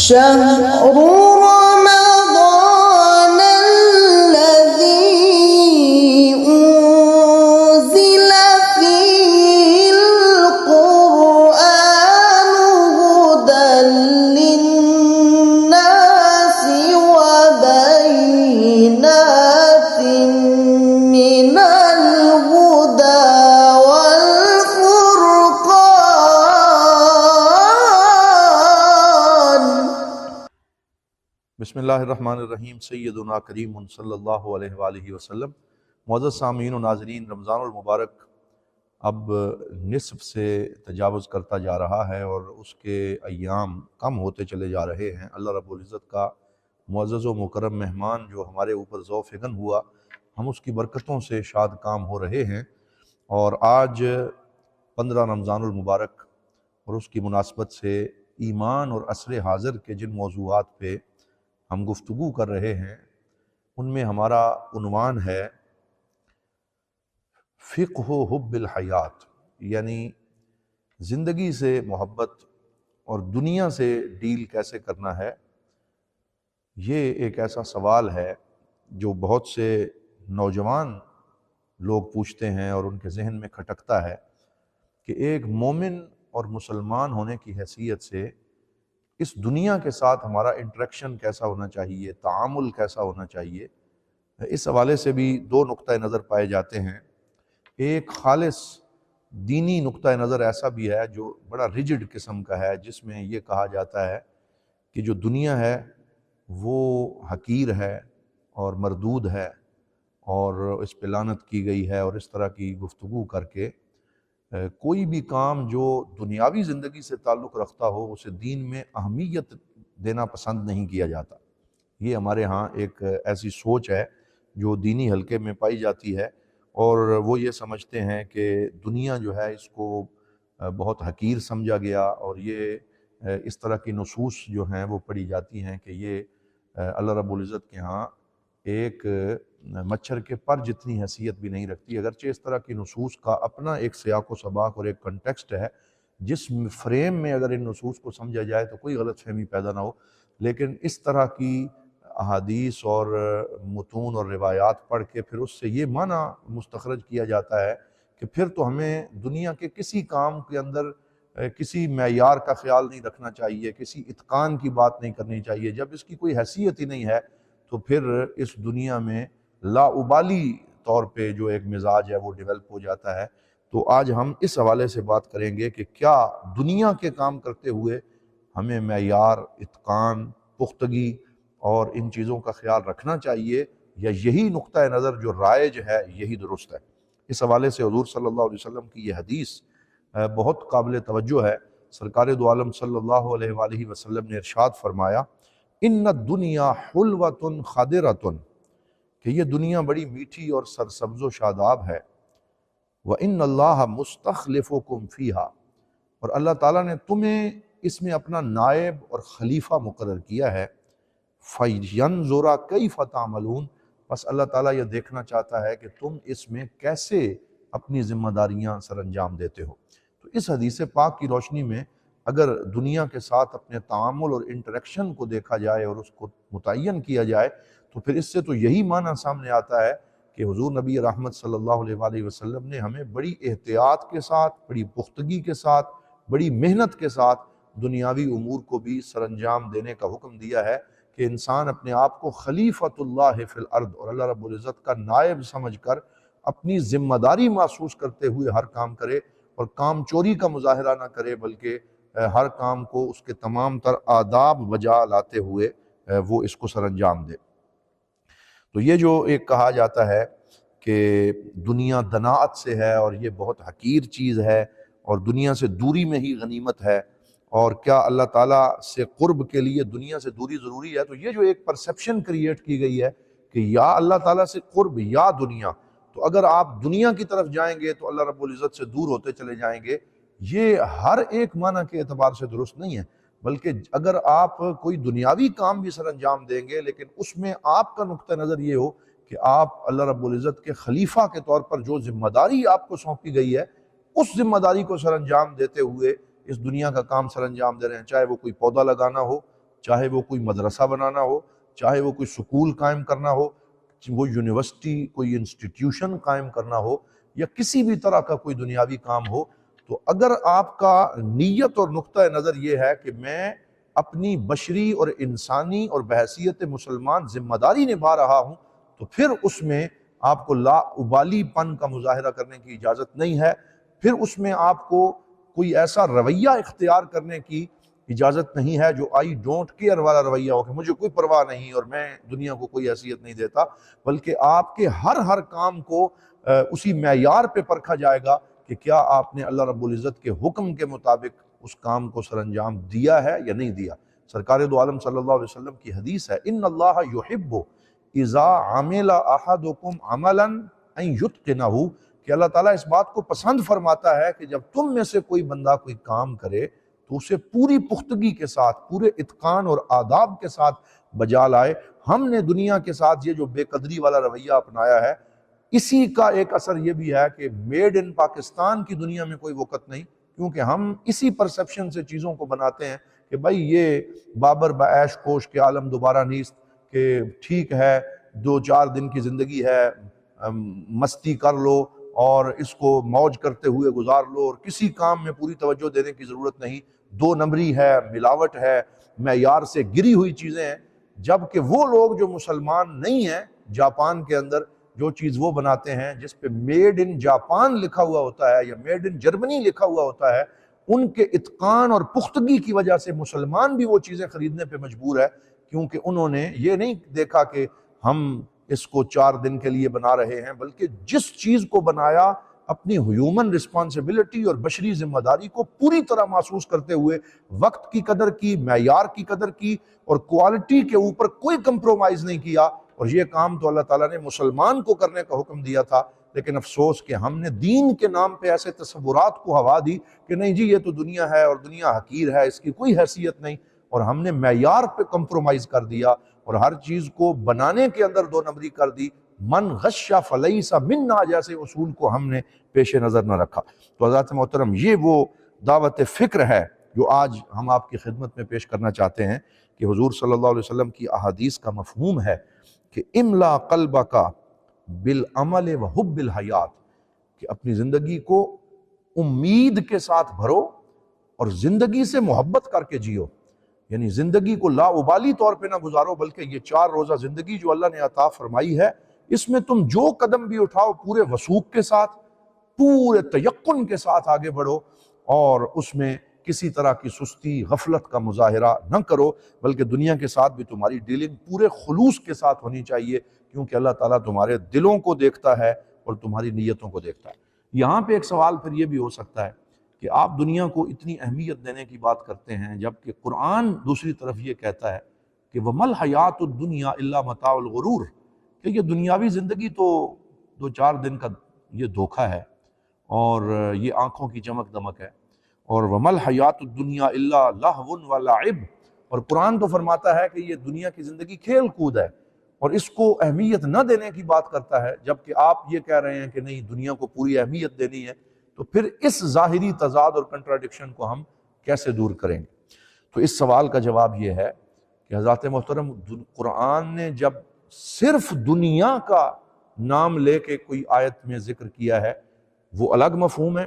شهر رمضان الذي أنزل فيه القرآن هدى للناس وبينات من الهدى بسم اللہ الرحمن الرحیم۔ سیدنا کریم صلی اللہ علیہ وآلہ وسلم۔ معزز سامعین و ناظرین، رمضان المبارک اب نصف سے تجاوز کرتا جا رہا ہے اور اس کے ایام کم ہوتے چلے جا رہے ہیں۔ اللہ رب العزت کا معزز و مکرم مہمان جو ہمارے اوپر ذو فگن ہوا، ہم اس کی برکتوں سے شاد کام ہو رہے ہیں، اور آج 15 رمضان المبارک اور اس کی مناسبت سے ایمان اور عصر حاضر کے جن موضوعات پہ ہم گفتگو کر رہے ہیں ان میں ہمارا عنوان ہے فقہ حب الحیات، یعنی زندگی سے محبت اور دنیا سے ڈیل کیسے کرنا ہے۔ یہ ایک ایسا سوال ہے جو بہت سے نوجوان لوگ پوچھتے ہیں اور ان کے ذہن میں کھٹکتا ہے کہ ایک مومن اور مسلمان ہونے کی حیثیت سے اس دنیا کے ساتھ ہمارا انٹریکشن کیسا ہونا چاہیے، تعامل کیسا ہونا چاہیے۔ اس حوالے سے بھی دو نقطہ نظر پائے جاتے ہیں۔ ایک خالص دینی نقطہ نظر ایسا بھی ہے جو بڑا ریجڈ قسم کا ہے، جس میں یہ کہا جاتا ہے کہ جو دنیا ہے وہ حقیر ہے اور مردود ہے اور اس پہ لعنت کی گئی ہے، اور اس طرح کی گفتگو کر کے کوئی بھی کام جو دنیاوی زندگی سے تعلق رکھتا ہو اسے دین میں اہمیت دینا پسند نہیں کیا جاتا۔ یہ ہمارے ہاں ایک ایسی سوچ ہے جو دینی حلقے میں پائی جاتی ہے، اور وہ یہ سمجھتے ہیں کہ دنیا جو ہے اس کو بہت حقیر سمجھا گیا، اور یہ اس طرح کی نصوص جو ہیں وہ پڑھی جاتی ہیں کہ یہ اللہ رب العزت کے ہاں ایک مچھر کے پر جتنی حیثیت بھی نہیں رکھتی۔ اگرچہ اس طرح کی نصوص کا اپنا ایک سیاق و سباق اور ایک کنٹیکسٹ ہے، جس فریم میں اگر ان نصوص کو سمجھا جائے تو کوئی غلط فہمی پیدا نہ ہو، لیکن اس طرح کی احادیث اور متون اور روایات پڑھ کے پھر اس سے یہ معنی مستخرج کیا جاتا ہے کہ پھر تو ہمیں دنیا کے کسی کام کے اندر کسی معیار کا خیال نہیں رکھنا چاہیے، کسی اتقان کی بات نہیں کرنی چاہیے۔ جب اس کی کوئی حیثیت ہی نہیں ہے تو پھر اس دنیا میں لا ابالی طور پہ جو ایک مزاج ہے وہ ڈیولپ ہو جاتا ہے۔ تو آج ہم اس حوالے سے بات کریں گے کہ کیا دنیا کے کام کرتے ہوئے ہمیں معیار، اتقان، پختگی اور ان چیزوں کا خیال رکھنا چاہیے، یا یہی نقطہ نظر جو رائج ہے یہی درست ہے۔ اس حوالے سے حضور صلی اللہ علیہ وسلم کی یہ حدیث بہت قابل توجہ ہے۔ سرکار دو عالم صلی اللہ علیہ وآلہ وسلم نے ارشاد فرمایا، ان الدنیا حلوۃ خضرۃ، کہ یہ دنیا بڑی میٹھی اور سرسبز و شاداب ہے۔ وَإِنَّ اللَّهَ مُسْتَخْلِفُكُمْ فِيهَا، اور اللہ تعالیٰ نے تمہیں اس میں اپنا نائب اور خلیفہ مقرر کیا ہے۔ فَيَنْظُرَ كَيْفَ تَعْمَلُونَ، بس اللہ تعالیٰ یہ دیکھنا چاہتا ہے کہ تم اس میں کیسے اپنی ذمہ داریاں سر انجام دیتے ہو۔ تو اس حدیث پاک کی روشنی میں اگر دنیا کے ساتھ اپنے تعامل اور انٹریکشن کو دیکھا جائے اور اس کو متعین کیا جائے تو پھر اس سے تو یہی معنی سامنے آتا ہے کہ حضور نبی رحمت صلی اللہ علیہ وآلہ وسلم نے ہمیں بڑی احتیاط کے ساتھ، بڑی پختگی کے ساتھ، بڑی محنت کے ساتھ دنیاوی امور کو بھی سر انجام دینے کا حکم دیا ہے کہ انسان اپنے آپ کو خلیفۃ اللہ فی الارض اور اللہ رب العزت کا نائب سمجھ کر اپنی ذمہ داری محسوس کرتے ہوئے ہر کام کرے، اور کام چوری کا مظاہرہ نہ کرے، بلکہ ہر کام کو اس کے تمام تر آداب بجا لاتے ہوئے وہ اس کو سر انجام دے۔ تو یہ جو ایک کہا جاتا ہے کہ دنیا دناعت سے ہے اور یہ بہت حقیر چیز ہے اور دنیا سے دوری میں ہی غنیمت ہے، اور کیا اللہ تعالیٰ سے قرب کے لیے دنیا سے دوری ضروری ہے، تو یہ جو ایک پرسیپشن کریٹ کی گئی ہے کہ یا اللہ تعالیٰ سے قرب یا دنیا، تو اگر آپ دنیا کی طرف جائیں گے تو اللہ رب العزت سے دور ہوتے چلے جائیں گے، یہ ہر ایک معنی کے اعتبار سے درست نہیں ہے۔ بلکہ اگر آپ کوئی دنیاوی کام بھی سر انجام دیں گے لیکن اس میں آپ کا نقطہ نظر یہ ہو کہ آپ اللہ رب العزت کے خلیفہ کے طور پر جو ذمہ داری آپ کو سونپی گئی ہے اس ذمہ داری کو سر انجام دیتے ہوئے اس دنیا کا کام سر انجام دے رہے ہیں، چاہے وہ کوئی پودا لگانا ہو، چاہے وہ کوئی مدرسہ بنانا ہو، چاہے وہ کوئی سکول قائم کرنا ہو، وہ یونیورسٹی کوئی انسٹیٹیوشن قائم کرنا ہو، یا کسی بھی طرح کا کوئی دنیاوی کام ہو، تو اگر آپ کا نیت اور نقطہ نظر یہ ہے کہ میں اپنی بشری اور انسانی اور بحیثیت مسلمان ذمہ داری نبھا رہا ہوں، تو پھر اس میں آپ کو لا ابالی پن کا مظاہرہ کرنے کی اجازت نہیں ہے، پھر اس میں آپ کو کوئی ایسا رویہ اختیار کرنے کی اجازت نہیں ہے جو آئی ڈونٹ کیئر والا رویہ ہو کہ مجھے کوئی پرواہ نہیں اور میں دنیا کو کوئی حیثیت نہیں دیتا، بلکہ آپ کے ہر کام کو اسی معیار پہ پرکھا جائے گا کہ کیا آپ نے اللہ رب العزت کے حکم کے مطابق اس کام کو سر انجام دیا ہے یا نہیں دیا۔ سرکار دو عالم صلی اللہ علیہ وسلم کی حدیث ہے، ان اللہ یحب اذا عمل احدکم عملا ان یتقنہ، کہ اللہ تعالیٰ اس بات کو پسند فرماتا ہے کہ جب تم میں سے کوئی بندہ کوئی کام کرے تو اسے پوری پختگی کے ساتھ، پورے اتقان اور آداب کے ساتھ بجا لائے۔ ہم نے دنیا کے ساتھ یہ جو بے قدری والا رویہ اپنایا ہے، اسی کا ایک اثر یہ بھی ہے کہ میڈ ان پاکستان کی دنیا میں کوئی وقت نہیں، کیونکہ ہم اسی پرسپشن سے چیزوں کو بناتے ہیں کہ بھائی یہ بابر بعیش کوش کے عالم دوبارہ نیست، کہ ٹھیک ہے 2-4 دن کی زندگی ہے، مستی کر لو اور اس کو موج کرتے ہوئے گزار لو، اور کسی کام میں پوری توجہ دینے کی ضرورت نہیں، 2 نمبری ہے، ملاوٹ ہے، معیار سے گری ہوئی چیزیں ہیں۔ جبکہ وہ لوگ جو مسلمان نہیں ہیں، جاپان کے اندر جو چیز وہ بناتے ہیں جس پہ میڈ ان جاپان لکھا ہوا ہوتا ہے یا میڈ ان جرمنی لکھا ہوا ہوتا ہے، ان کے اتقان اور پختگی کی وجہ سے مسلمان بھی وہ چیزیں خریدنے پہ مجبور ہے، کیونکہ انہوں نے یہ نہیں دیکھا کہ ہم اس کو 4 دن کے لیے بنا رہے ہیں، بلکہ جس چیز کو بنایا اپنی ہیومن رسپانسبلٹی اور بشری ذمہ داری کو پوری طرح محسوس کرتے ہوئے وقت کی قدر کی، معیار کی قدر کی، اور کوالٹی کے اوپر کوئی کمپرومائز نہیں کیا۔ اور یہ کام تو اللہ تعالیٰ نے مسلمان کو کرنے کا حکم دیا تھا، لیکن افسوس کہ ہم نے دین کے نام پہ ایسے تصورات کو ہوا دی کہ نہیں جی یہ تو دنیا ہے اور دنیا حقیر ہے، اس کی کوئی حیثیت نہیں، اور ہم نے معیار پہ کمپرومائز کر دیا اور ہر چیز کو بنانے کے اندر 2 نمبری کر دی۔ من غش فلیس منا جیسے اصول کو ہم نے پیش نظر نہ رکھا۔ تو حضرات محترم، یہ وہ دعوت فکر ہے جو آج ہم آپ کی خدمت میں پیش کرنا چاہتے ہیں، کہ حضور صلی اللہ علیہ وسلم کی احادیث کا مفہوم ہے کہ املا قلبک بالعمل وحب الحیات، کہ اپنی زندگی کو امید کے ساتھ بھرو اور زندگی سے محبت کر کے جیو، یعنی زندگی کو لا ابالی طور پہ نہ گزارو، بلکہ یہ 4 روزہ زندگی جو اللہ نے عطا فرمائی ہے، اس میں تم جو قدم بھی اٹھاؤ پورے وثوق کے ساتھ، پورے تیقن کے ساتھ آگے بڑھو، اور اس میں کسی طرح کی سستی غفلت کا مظاہرہ نہ کرو، بلکہ دنیا کے ساتھ بھی تمہاری ڈیلنگ پورے خلوص کے ساتھ ہونی چاہیے، کیونکہ اللہ تعالیٰ تمہارے دلوں کو دیکھتا ہے اور تمہاری نیتوں کو دیکھتا ہے۔ یہاں پہ ایک سوال پھر یہ بھی ہو سکتا ہے کہ آپ دنیا کو اتنی اہمیت دینے کی بات کرتے ہیں، جبکہ قرآن دوسری طرف یہ کہتا ہے کہ وَمَا الْحَيَاةُ الدُّنْيَا إِلَّا مَتَاعُ الْغُرُورِ، کہ یہ دنیاوی زندگی تو 2-4 دن کا یہ دھوکہ ہے اور یہ آنکھوں کی چمک دمک ہے، اور وَمَا الْحَيَاةُ الدُّنْيَا إِلَّا لَهْوٌ وَلَعِبٌ، اور قرآن تو فرماتا ہے کہ یہ دنیا کی زندگی کھیل کود ہے اور اس کو اہمیت نہ دینے کی بات کرتا ہے، جبکہ آپ یہ کہہ رہے ہیں کہ نہیں دنیا کو پوری اہمیت دینی ہے۔ تو پھر اس ظاہری تضاد اور کنٹراڈکشن کو ہم کیسے دور کریں گے؟ تو اس سوال کا جواب یہ ہے کہ حضرات محترم، قرآن نے جب صرف دنیا کا نام لے کے کوئی آیت میں ذکر کیا ہے وہ الگ مفہوم ہے،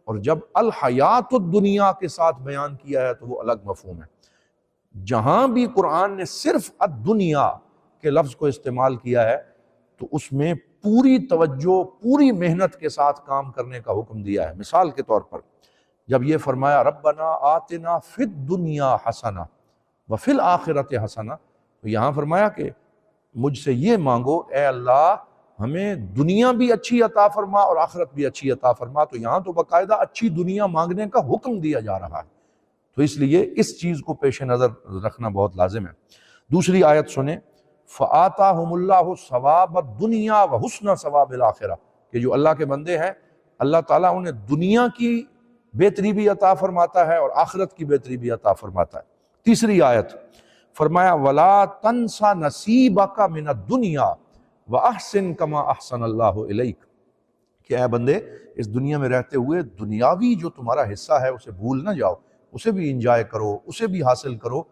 اور جب الحیات الدنیا کے ساتھ بیان کیا ہے تو وہ الگ مفہوم ہے۔ جہاں بھی قرآن نے صرف الدنیا کے لفظ کو استعمال کیا ہے تو اس میں پوری توجہ، پوری محنت کے ساتھ کام کرنے کا حکم دیا ہے۔ مثال کے طور پر جب یہ فرمایا ربنا آتنا فی الدنیا حسنہ وفی الآخرۃ حسنہ، تو یہاں فرمایا کہ مجھ سے یہ مانگو اے اللہ ہمیں دنیا بھی اچھی عطا فرما اور آخرت بھی اچھی عطا فرما، تو یہاں تو باقاعدہ اچھی دنیا مانگنے کا حکم دیا جا رہا ہے، تو اس لیے اس چیز کو پیش نظر رکھنا بہت لازم ہے۔ دوسری آیت سنیں، فَآتَاهُمُ اللَّهُ ثَوَابَ الدُّنْيَا وَحُسْنَ ثَوَابِ الْآخِرَةِ، کہ جو اللہ کے بندے ہیں اللہ تعالیٰ انہیں دنیا کی بہتری بھی عطا فرماتا ہے اور آخرت کی بہتری بھی عطا فرماتا ہے۔ تیسری آیت فرمایا وَلَا تَنْسَ نَصِيبَكَ مِنَ الدُّنْيَا وَأَحْسِن كَمَا أَحْسَنَ اللَّهُ إِلَيْكَ، کہ اے بندے اس دنیا میں رہتے ہوئے دنیاوی جو تمہارا حصہ ہے اسے بھول نہ جاؤ، اسے بھی انجوائے کرو، اسے بھی حاصل کرو،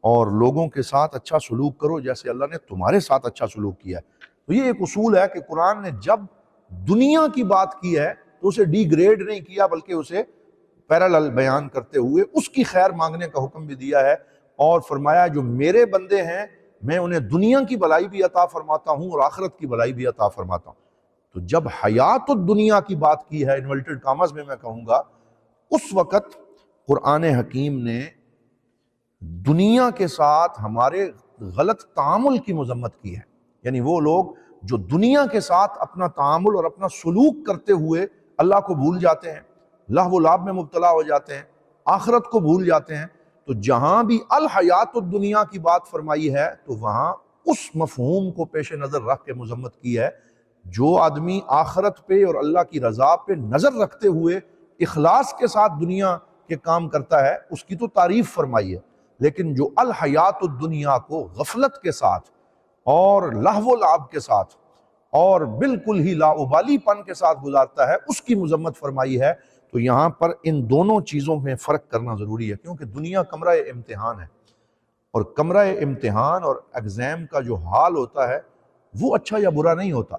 اور لوگوں کے ساتھ اچھا سلوک کرو جیسے اللہ نے تمہارے ساتھ اچھا سلوک کیا ہے۔ تو یہ ایک اصول ہے کہ قرآن نے جب دنیا کی بات کی ہے تو اسے ڈی گریڈ نہیں کیا، بلکہ اسے پیرالل بیان کرتے ہوئے اس کی خیر مانگنے کا حکم بھی دیا ہے، اور فرمایا جو میرے بندے ہیں میں انہیں دنیا کی بھلائی بھی عطا فرماتا ہوں اور آخرت کی بھلائی بھی عطا فرماتا ہوں۔ تو جب حیات الدنیا کی بات کی ہے انورٹڈ کامز میں کہوں گا، اس وقت قرآن حکیم نے دنیا کے ساتھ ہمارے غلط تعامل کی مذمت کی ہے۔ یعنی وہ لوگ جو دنیا کے ساتھ اپنا تعامل اور اپنا سلوک کرتے ہوئے اللہ کو بھول جاتے ہیں، لہو و لعب میں مبتلا ہو جاتے ہیں، آخرت کو بھول جاتے ہیں، تو جہاں بھی الحیات الدنیا کی بات فرمائی ہے تو وہاں اس مفہوم کو پیش نظر رکھ کے مذمت کی ہے۔ جو آدمی آخرت پہ اور اللہ کی رضا پہ نظر رکھتے ہوئے اخلاص کے ساتھ دنیا کے کام کرتا ہے اس کی تو تعریف فرمائی ہے، لیکن جو الحیات الدنیا کو غفلت کے ساتھ اور لہو و لعب کے ساتھ اور بالکل ہی لاابالی پن کے ساتھ گزارتا ہے اس کی مذمت فرمائی ہے۔ تو یہاں پر ان دونوں چیزوں میں فرق کرنا ضروری ہے، کیونکہ دنیا کمرہ امتحان ہے، اور کمرہ امتحان اور ایگزام کا جو حال ہوتا ہے وہ اچھا یا برا نہیں ہوتا،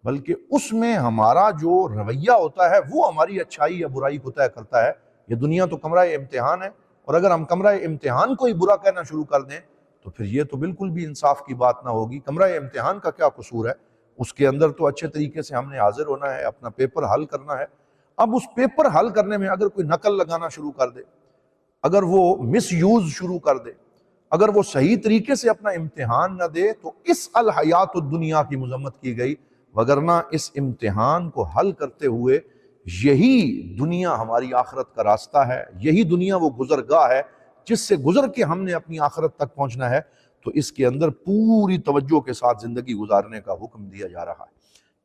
بلکہ اس میں ہمارا جو رویہ ہوتا ہے وہ ہماری اچھائی یا برائی کو طے کرتا ہے۔ یہ دنیا تو کمرہ امتحان ہے، اور اگر ہم کمرہ امتحان کو ہی برا کہنا شروع کر دیں تو پھر یہ تو بالکل بھی انصاف کی بات نہ ہوگی۔ کمرہ امتحان کا کیا قصور ہے؟ اس کے اندر تو اچھے طریقے سے ہم نے حاضر ہونا ہے، اپنا پیپر حل کرنا ہے۔ اب اس پیپر حل کرنے میں اگر کوئی نقل لگانا شروع کر دے، اگر وہ مس یوز شروع کر دے، اگر وہ صحیح طریقے سے اپنا امتحان نہ دے، تو اس الحیات الدنیا کی مذمت کی گئی، وگرنہ اس امتحان کو حل کرتے ہوئے یہی دنیا ہماری آخرت کا راستہ ہے، یہی دنیا وہ گزرگاہ ہے جس سے گزر کے ہم نے اپنی آخرت تک پہنچنا ہے۔ تو اس کے اندر پوری توجہ کے ساتھ زندگی گزارنے کا حکم دیا جا رہا ہے۔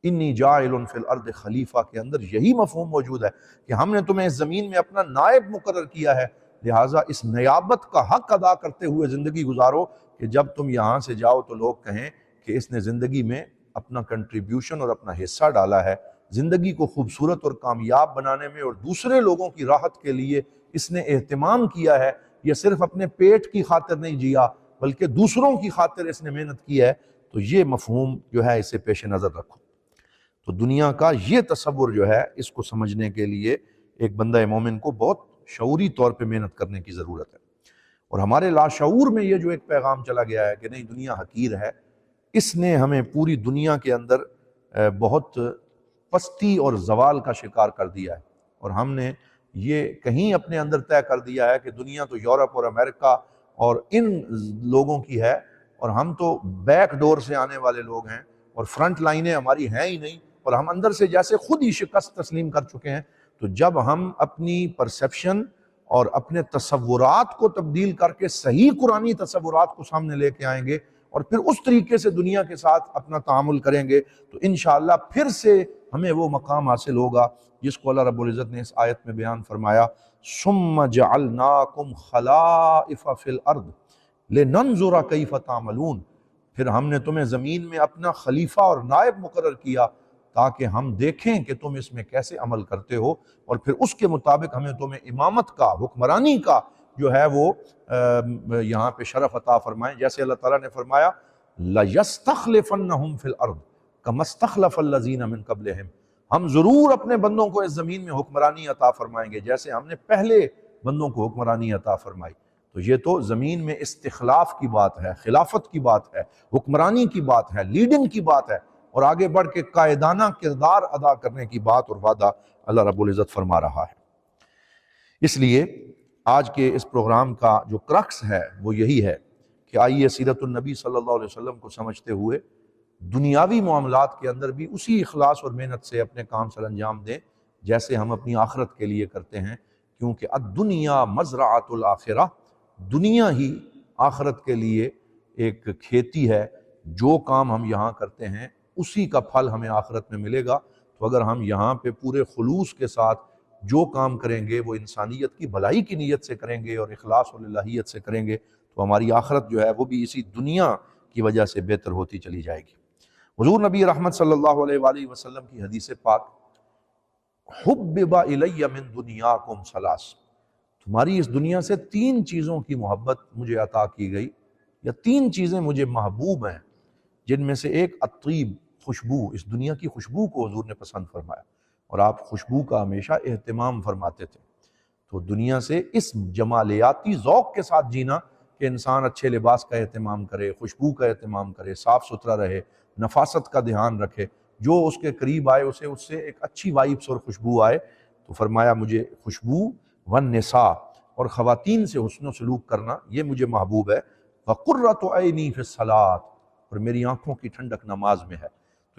انی جاعل فی الارض خلیفہ کے اندر یہی مفہوم موجود ہے کہ ہم نے تمہیں اس زمین میں اپنا نائب مقرر کیا ہے، لہٰذا اس نیابت کا حق ادا کرتے ہوئے زندگی گزارو کہ جب تم یہاں سے جاؤ تو لوگ کہیں کہ اس نے زندگی میں اپنا کنٹریبیوشن اور اپنا حصہ ڈالا ہے، زندگی کو خوبصورت اور کامیاب بنانے میں، اور دوسرے لوگوں کی راحت کے لیے اس نے اہتمام کیا ہے، یہ صرف اپنے پیٹ کی خاطر نہیں جیا بلکہ دوسروں کی خاطر اس نے محنت کی ہے۔ تو یہ مفہوم جو ہے اسے پیش نظر رکھو۔ تو دنیا کا یہ تصور جو ہے اس کو سمجھنے کے لیے ایک بندہ مومن کو بہت شعوری طور پہ محنت کرنے کی ضرورت ہے، اور ہمارے لاشعور میں یہ جو ایک پیغام چلا گیا ہے کہ نہیں دنیا حقیر ہے، اس نے ہمیں پوری دنیا کے اندر بہت پستی اور زوال کا شکار کر دیا ہے، اور ہم نے یہ کہیں اپنے اندر طے کر دیا ہے کہ دنیا تو یورپ اور امریکہ اور ان لوگوں کی ہے، اور ہم تو بیک ڈور سے آنے والے لوگ ہیں، اور فرنٹ لائنیں ہماری ہیں ہی نہیں، اور ہم اندر سے جیسے خود ہی شکست تسلیم کر چکے ہیں۔ تو جب ہم اپنی پرسیپشن اور اپنے تصورات کو تبدیل کر کے صحیح قرآنی تصورات کو سامنے لے کے آئیں گے اور پھر اس طریقے سے دنیا کے ساتھ اپنا تعامل کریں گے، تو انشاءاللہ پھر سے ہمیں وہ مقام حاصل ہوگا جس کو اللہ رب العزت نے اس آیت میں بیان فرمایا، ثم جعلناکم خلائف فی الارض لننظر کیف تعملون، پھر ہم نے تمہیں زمین میں اپنا خلیفہ اور نائب مقرر کیا تاکہ ہم دیکھیں کہ تم اس میں کیسے عمل کرتے ہو، اور پھر اس کے مطابق ہمیں تمہیں امامت کا، حکمرانی کا جو ہے وہ یہاں پہ شرف عطا فرمائیں۔ جیسے اللہ تعالیٰ نے فرمایا لَيَسْتَخْلِفَنَّهُمْ فِي الْأَرْضِ كَمَا اسْتَخْلَفَ الَّذِينَ مِن قَبْلِهِمْ، ہم ضرور اپنے بندوں کو اس زمین میں حکمرانی عطا فرمائیں گے جیسے ہم نے پہلے بندوں کو حکمرانی عطا فرمائی۔ تو یہ تو زمین میں استخلاف کی بات ہے، خلافت کی بات ہے، حکمرانی کی بات ہے، لیڈنگ کی بات ہے، اور آگے بڑھ کے قائدانہ کردار ادا کرنے کی بات اور وعدہ اللہ رب العزت فرما رہا ہے۔ اس لیے آج کے اس پروگرام کا جو کرکس ہے وہ یہی ہے کہ آئیے سیرت النبی صلی اللہ علیہ وسلم کو سمجھتے ہوئے دنیاوی معاملات کے اندر بھی اسی اخلاص اور محنت سے اپنے کام سر انجام دیں جیسے ہم اپنی آخرت کے لیے کرتے ہیں، کیونکہ الدنیا مزرعۃ الآخرہ، دنیا ہی آخرت کے لیے ایک کھیتی ہے، جو کام ہم یہاں کرتے ہیں اسی کا پھل ہمیں آخرت میں ملے گا۔ تو اگر ہم یہاں پہ پورے خلوص کے ساتھ جو کام کریں گے وہ انسانیت کی بھلائی کی نیت سے کریں گے اور اخلاص اور الہیت سے کریں گے، تو ہماری آخرت جو ہے وہ بھی اسی دنیا کی وجہ سے بہتر ہوتی چلی جائے گی۔ حضور نبی رحمت صلی اللہ علیہ وآلہ وسلم کی حدیث پاک، حبب الی من دنیاکم ثلاث، تمہاری اس دنیا سے 3 چیزوں کی محبت مجھے عطا کی گئی، یا 3 چیزیں مجھے محبوب ہیں، جن میں سے ایک الطیب، خوشبو، اس دنیا کی خوشبو کو حضور نے پسند فرمایا، اور آپ خوشبو کا ہمیشہ اہتمام فرماتے تھے۔ تو دنیا سے اس جمالیاتی ذوق کے ساتھ جینا کہ انسان اچھے لباس کا اہتمام کرے، خوشبو کا اہتمام کرے، صاف ستھرا رہے، نفاست کا دھیان رکھے، جو اس کے قریب آئے اس سے ایک اچھی وائبس اور خوشبو آئے۔ تو فرمایا مجھے خوشبو والنساء، اور خواتین سے حسن و سلوک کرنا، یہ مجھے محبوب ہے۔ وقرۃ عینی فی الصلاۃ، اور میری آنکھوں کی ٹھنڈک نماز میں ہے۔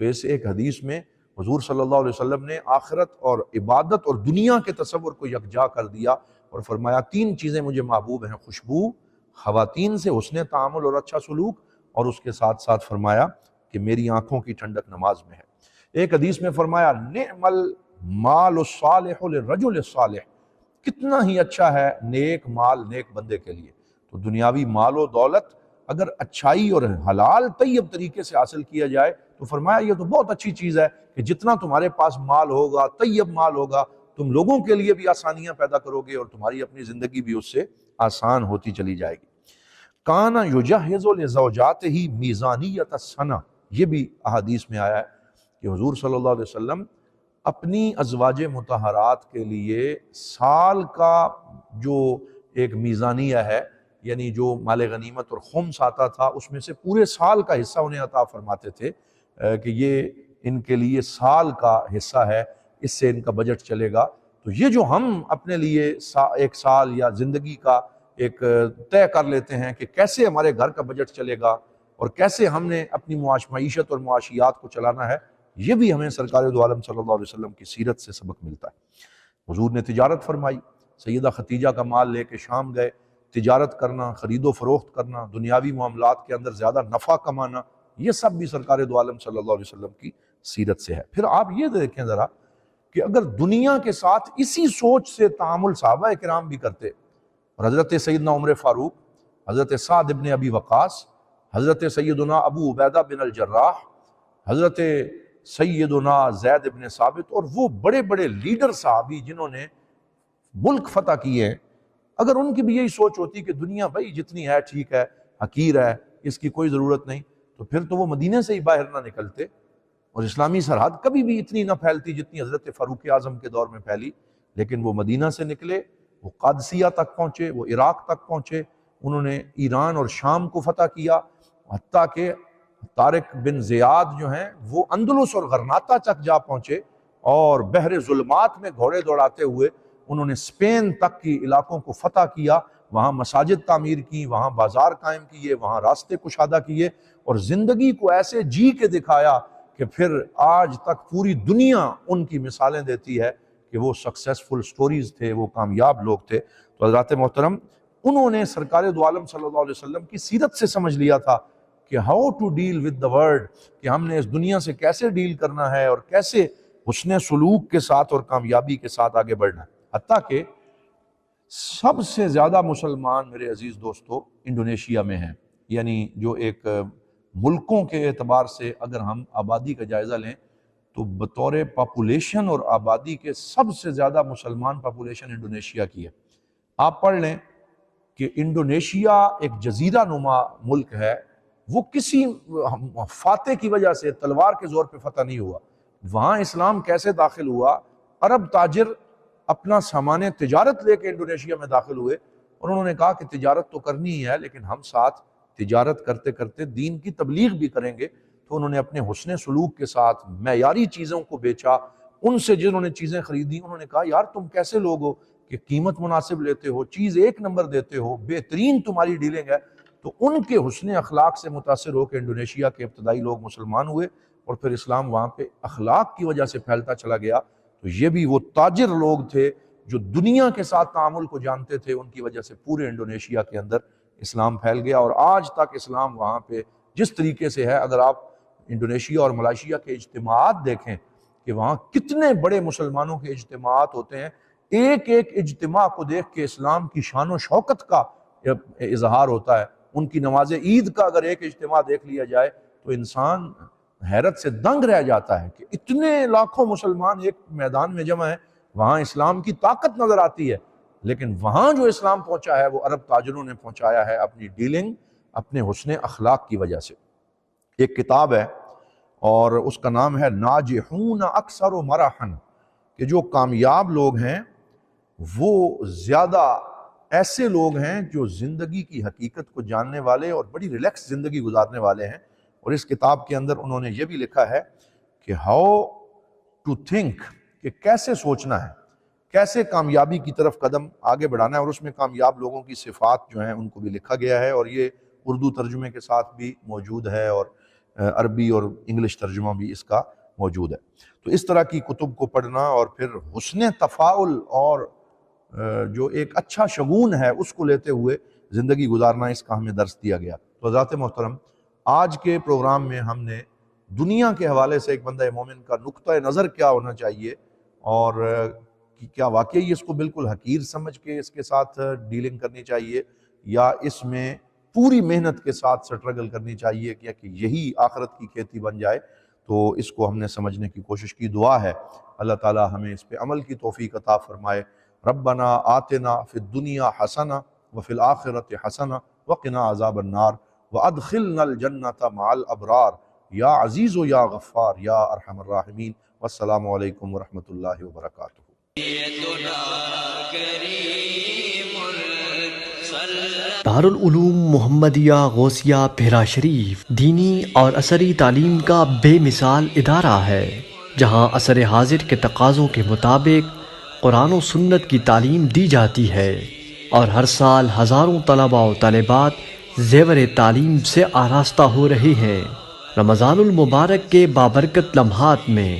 تو اس ایک حدیث میں حضور صلی اللہ علیہ وسلم نے آخرت اور عبادت اور دنیا کے تصور کو یکجا کر دیا، اور فرمایا 3 چیزیں مجھے محبوب ہیں، خوشبو، خواتین سے حسن تعامل اور اچھا سلوک، اور اس کے ساتھ ساتھ فرمایا کہ میری آنکھوں کی ٹھنڈک نماز میں ہے۔ ایک حدیث میں فرمایا نعم المال الصالح للرجل الصالح، کتنا ہی اچھا ہے نیک مال نیک بندے کے لیے۔ تو دنیاوی مال و دولت اگر اچھائی اور حلال طیب طریقے سے حاصل کیا جائے تو فرمایا یہ تو بہت اچھی چیز ہے کہ جتنا تمہارے پاس مال ہوگا، طیب مال ہوگا، تم لوگوں کے لیے بھی آسانیاں پیدا کرو گے، اور تمہاری اپنی زندگی بھی اس سے آسان ہوتی چلی جائے گی۔ کان یجہز لزوجاتہ میزانیۃ السنہ، یہ بھی احادیث میں آیا ہے کہ حضور صلی اللہ علیہ وسلم اپنی ازواج مطہرات کے لیے سال کا جو ایک میزانیہ ہے، یعنی جو مال غنیمت اور خمس آتا تھا، اس میں سے پورے سال کا حصہ انہیں عطا فرماتے تھے کہ یہ ان کے لیے سال کا حصہ ہے، اس سے ان کا بجٹ چلے گا۔ تو یہ جو ہم اپنے لیے ایک سال یا زندگی کا ایک طے کر لیتے ہیں کہ کیسے ہمارے گھر کا بجٹ چلے گا اور کیسے ہم نے اپنی معیشت اور معاشیات کو چلانا ہے، یہ بھی ہمیں سرکار دو عالم صلی اللہ علیہ وسلم کی سیرت سے سبق ملتا ہے۔ حضور نے تجارت فرمائی، سیدہ خدیجہ کا مال لے کے شام گئے، تجارت کرنا، خرید و فروخت کرنا، دنیاوی معاملات کے اندر زیادہ نفع کمانا، یہ سب بھی سرکار دو عالم صلی اللہ علیہ وسلم کی سیرت سے ہے۔ پھر آپ یہ دیکھیں ذرا کہ اگر دنیا کے ساتھ اسی سوچ سے تعامل صحابہ کرام بھی کرتے، اور حضرت سیدنا عمر فاروق، حضرت سعد بن ابی وقاص، حضرت سیدنا ابو عبیدہ بن الجراح، حضرت سیدنا زید بن ثابت، اور وہ بڑے بڑے لیڈر صحابی جنہوں نے ملک فتح کیے ہیں، اگر ان کی بھی یہی سوچ ہوتی کہ دنیا بھائی جتنی ہے ٹھیک ہے، حقیر ہے، اس کی کوئی ضرورت نہیں، تو پھر تو وہ مدینے سے ہی باہر نہ نکلتے، اور اسلامی سرحد کبھی بھی اتنی نہ پھیلتی جتنی حضرت فاروق اعظم کے دور میں پھیلی۔ لیکن وہ مدینہ سے نکلے، وہ قادسیہ تک پہنچے، وہ عراق تک پہنچے، انہوں نے ایران اور شام کو فتح کیا، حتیٰ کہ طارق بن زیاد جو ہیں وہ اندلس اور غرناطہ تک جا پہنچے، اور بحر ظلمات میں گھوڑے دوڑاتے ہوئے انہوں نے اسپین تک کی علاقوں کو فتح کیا، وہاں مساجد تعمیر کی، وہاں بازار قائم کیے، وہاں راستے کشادہ کیے، اور زندگی کو ایسے جی کے دکھایا کہ پھر آج تک پوری دنیا ان کی مثالیں دیتی ہے کہ وہ سکسیسفل سٹوریز تھے، وہ کامیاب لوگ تھے۔ تو حضرات محترم، انہوں نے سرکار دو عالم صلی اللہ علیہ وسلم کی سیرت سے سمجھ لیا تھا کہ how to deal with the world, کہ ہم نے اس دنیا سے کیسے ڈیل کرنا ہے اور کیسے حسن سلوک کے ساتھ اور کامیابی کے ساتھ آگے بڑھنا ہے۔ حتیٰ کہ سب سے زیادہ مسلمان میرے عزیز دوستو انڈونیشیا میں ہیں، یعنی جو ایک ملکوں کے اعتبار سے اگر ہم آبادی کا جائزہ لیں تو بطور پاپولیشن اور آبادی کے سب سے زیادہ مسلمان پاپولیشن انڈونیشیا کی ہے۔ آپ پڑھ لیں کہ انڈونیشیا ایک جزیرہ نما ملک ہے، وہ کسی فاتح کی وجہ سے تلوار کے زور پہ فتح نہیں ہوا۔ وہاں اسلام کیسے داخل ہوا؟ عرب تاجر اپنا سامان تجارت لے کے انڈونیشیا میں داخل ہوئے، اور انہوں نے کہا کہ تجارت تو کرنی ہی ہے لیکن ہم ساتھ تجارت کرتے کرتے دین کی تبلیغ بھی کریں گے۔ تو انہوں نے اپنے حسن سلوک کے ساتھ معیاری چیزوں کو بیچا، ان سے جنہوں نے چیزیں خریدی انہوں نے کہا یار تم کیسے لوگ ہو کہ قیمت مناسب لیتے ہو، چیز 1 نمبر دیتے ہو، بہترین تمہاری ڈیلنگ ہے۔ تو ان کے حسن اخلاق سے متاثر ہو کے انڈونیشیا کے ابتدائی لوگ مسلمان ہوئے، اور پھر اسلام وہاں پہ اخلاق کی وجہ سے پھیلتا چلا گیا۔ تو یہ بھی وہ تاجر لوگ تھے جو دنیا کے ساتھ تعامل کو جانتے تھے، ان کی وجہ سے پورے انڈونیشیا کے اندر اسلام پھیل گیا، اور آج تک اسلام وہاں پہ جس طریقے سے ہے، اگر آپ انڈونیشیا اور ملائیشیا کے اجتماعات دیکھیں کہ وہاں کتنے بڑے مسلمانوں کے اجتماعات ہوتے ہیں، ایک ایک اجتماع کو دیکھ کے اسلام کی شان و شوکت کا اظہار ہوتا ہے۔ ان کی نماز عید کا اگر ایک اجتماع دیکھ لیا جائے تو انسان حیرت سے دنگ رہ جاتا ہے کہ اتنے لاکھوں مسلمان ایک میدان میں جمع ہیں، وہاں اسلام کی طاقت نظر آتی ہے۔ لیکن وہاں جو اسلام پہنچا ہے وہ عرب تاجروں نے پہنچایا ہے اپنی ڈیلنگ، اپنے حسن اخلاق کی وجہ سے۔ ایک کتاب ہے اور اس کا نام ہے ناجحون اکثر مرحن، کہ جو کامیاب لوگ ہیں وہ زیادہ ایسے لوگ ہیں جو زندگی کی حقیقت کو جاننے والے اور بڑی ریلیکس زندگی گزارنے والے ہیں۔ اور اس کتاب کے اندر انہوں نے یہ بھی لکھا ہے کہ ہاؤ ٹو تھنک، کہ کیسے سوچنا ہے، کیسے کامیابی کی طرف قدم آگے بڑھانا ہے، اور اس میں کامیاب لوگوں کی صفات جو ہیں ان کو بھی لکھا گیا ہے، اور یہ اردو ترجمے کے ساتھ بھی موجود ہے اور عربی اور انگلش ترجمہ بھی اس کا موجود ہے۔ تو اس طرح کی کتب کو پڑھنا اور پھر حسن تفاعل اور جو ایک اچھا شگون ہے اس کو لیتے ہوئے زندگی گزارنا، اس کا ہمیں درس دیا گیا۔ تو حضرات محترم، آج کے پروگرام میں ہم نے دنیا کے حوالے سے ایک بندہ مومن کا نقطہ نظر کیا ہونا چاہیے، اور کیا واقعی اس کو بالکل حقیر سمجھ کے اس کے ساتھ ڈیلنگ کرنی چاہیے، یا اس میں پوری محنت کے ساتھ سٹرگل کرنی چاہیے کہ یہی آخرت کی کھیتی بن جائے۔ تو اس کو ہم نے سمجھنے کی کوشش کی۔ دعا ہے اللہ تعالی ہمیں اس پہ عمل کی توفیق عطا فرمائے۔ ربنا آتنا فی الدنیا حسنہ وفی الآخرۃ حسنہ وقنا عذاب النار وادخلنا الجنۃ مع الابرار یا عزیز و یا غفار یا ارحم الراحمین۔ والسلام علیکم ورحمۃ اللہ وبرکاتہ۔ دارالعلوم محمدیہ غوثیہ بھیرا شریف دینی اور عصری تعلیم کا بے مثال ادارہ ہے، جہاں عصر حاضر کے تقاضوں کے مطابق قرآن و سنت کی تعلیم دی جاتی ہے، اور ہر سال ہزاروں طلباء و طالبات زیور تعلیم سے آراستہ ہو رہے ہیں۔ رمضان المبارک کے بابرکت لمحات میں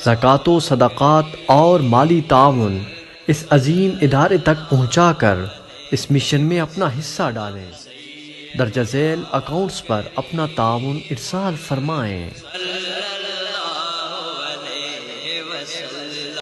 زکوٰۃ و صدقات اور مالی تعاون اس عظیم ادارے تک پہنچا کر اس مشن میں اپنا حصہ ڈالیں۔ درجہ ذیل اکاؤنٹس پر اپنا تعاون ارسال فرمائیں۔